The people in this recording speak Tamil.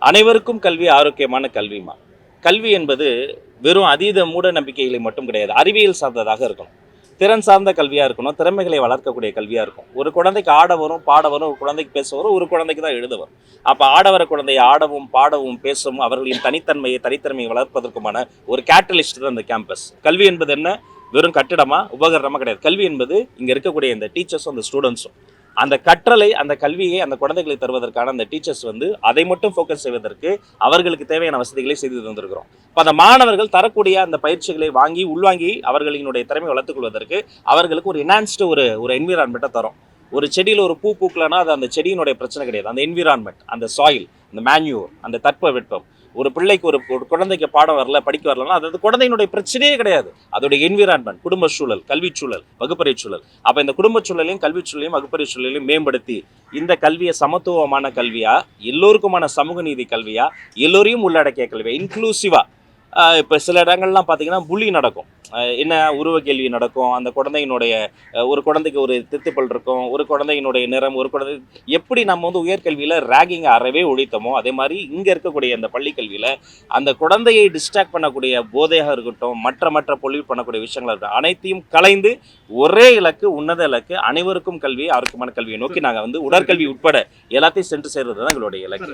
அனைவருக்கும் கல்வி ஆரோக்கியமான கல்விமா. கல்வி என்பது வெறும் அதீத மூட நம்பிக்கைகளை மட்டும் கிடையாது, அறிவியல் சார்ந்ததாக இருக்கணும், திறன் சார்ந்த கல்வியாக இருக்கணும், திறமைகளை வளர்க்கக்கூடிய கல்வியாக இருக்கும். ஒரு குழந்தைக்கு ஆட வரும், பாட வரும், ஒரு குழந்தைக்கு பேச வரும், ஒரு குழந்தைக்கு தான் எழுத வரும். அப்போ ஆடவர குழந்தையை ஆடவும் பாடவும் பேசவும் அவர்களின் தனித்தன்மையை வளர்ப்பதற்குமான ஒரு கேட்டலிஸ்ட் தான் இந்த கேம்பஸ். கல்வி என்பது என்ன? வெறும் கட்டிடமா உபகரணமாக கிடையாது. கல்வி என்பது இங்கே இருக்கக்கூடிய இந்த டீச்சர்ஸும் அந்த ஸ்டூடெண்ட்ஸும் அந்த கற்றலை, அந்த கல்வியை அந்த குழந்தைகளை தருவதற்கான அந்த டீச்சர்ஸ் அதை மட்டும் ஃபோக்கஸ் செய்வதற்கு அவர்களுக்கு தேவையான வசதிகளை செய்து தந்திருக்கிறோம். இப்போ அந்த மாணவர்கள் தரக்கூடிய அந்த பயிற்சிகளை உள்வாங்கி அவர்களினுடைய திறமை வளர்த்துக் கொள்வதற்கு அவர்களுக்கு ஒரு என்ஹான்ஸ்டு ஒரு என்விரான்மெண்ட்டை தரும். ஒரு செடியில் ஒரு பூ பூக்கலன்னா அது அந்த செடியினுடைய பிரச்சனை கிடையாது, அந்த என்விரான்மெண்ட், அந்த சாயில், அந்த மேன்யூர், அந்த தட்பவெட்பம். ஒரு பிள்ளைக்கு ஒரு குழந்தைக்கு பாடம் வரல, படிக்க வரலன்னா அது குழந்தையினுடைய பிரச்சனையே கிடையாது. அதோடைய என்விரான்மெண்ட், குடும்ப சூழல், கல்வி சூழல், வகுப்பறை சூழல். அப்போ இந்த குடும்ப சூழலையும் கல்வி சூழலையும் வகுப்பறை சூழலையும் மேம்படுத்தி இந்த கல்வியை சமத்துவமான கல்வியா, எல்லோருக்குமான சமூக நீதி கல்வியா, எல்லோரையும் உள்ளடக்கிய கல்வியா, இன்க்ளூசிவா. இப்போ சில இடங்கள்லாம் பார்த்தீங்கன்னா புள்ளி நடக்கும், என்ன உருவ கேள்வி நடக்கும், அந்த குழந்தையினுடைய ஒரு குழந்தைக்கு ஒரு தித்துப்பல் இருக்கும், ஒரு குழந்தையினுடைய நிறம், ஒரு குழந்தை எப்படி நம்ம உயர்கல்வியில் ரேகிங்கை அறவே ஒழித்தோமோ அதே மாதிரி இங்கே இருக்கக்கூடிய அந்த பள்ளி கல்வியில் அந்த குழந்தையை டிஸ்ட்ராக்ட் பண்ணக்கூடிய போதையாக இருக்கட்டும், மற்ற பொல்யூட் பண்ணக்கூடிய விஷயங்களாக இருக்கட்டும், அனைத்தையும் கலைந்து ஒரே இலக்கு, உன்னத இலக்கு, அனைவருக்கும் கல்வி, ஆரோக்கியமான கல்வியை நோக்கி நாங்கள் உடற்கல்வி உட்பட எல்லாத்தையும் சென்று சேர்றது தான் எங்களுடைய இலக்கு.